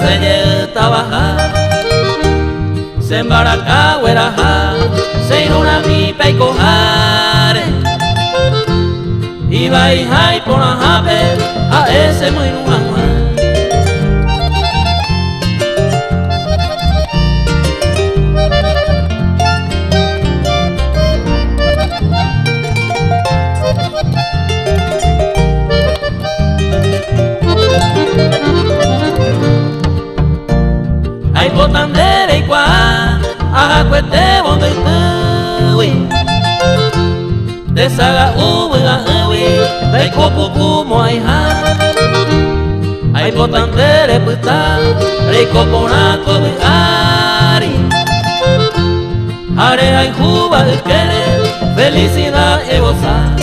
hace trabajar. Se embaraca, hueraja, se iruna mi peicojare. Y va y hay por la jape, a ese muy nuanua. Hay botandere y cuá, haga cuete bonde tuwi. De saga uwi ga uwi, de copu como hay ha. Hay botandere puta, de copu na cobu ari. Are hay juba de querer, felicidad y gozar.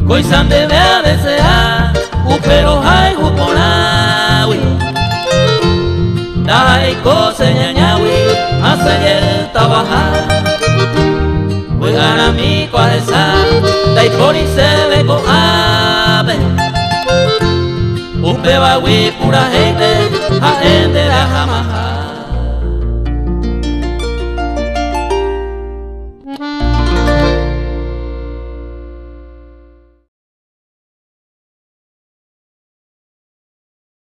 Coisan debe a desear, pero hay juponawi. Dai cose ñañawi, hace trabajar. Juegan a mi cuadesa, dai por y se ve con ave. Un pebawi pura gente.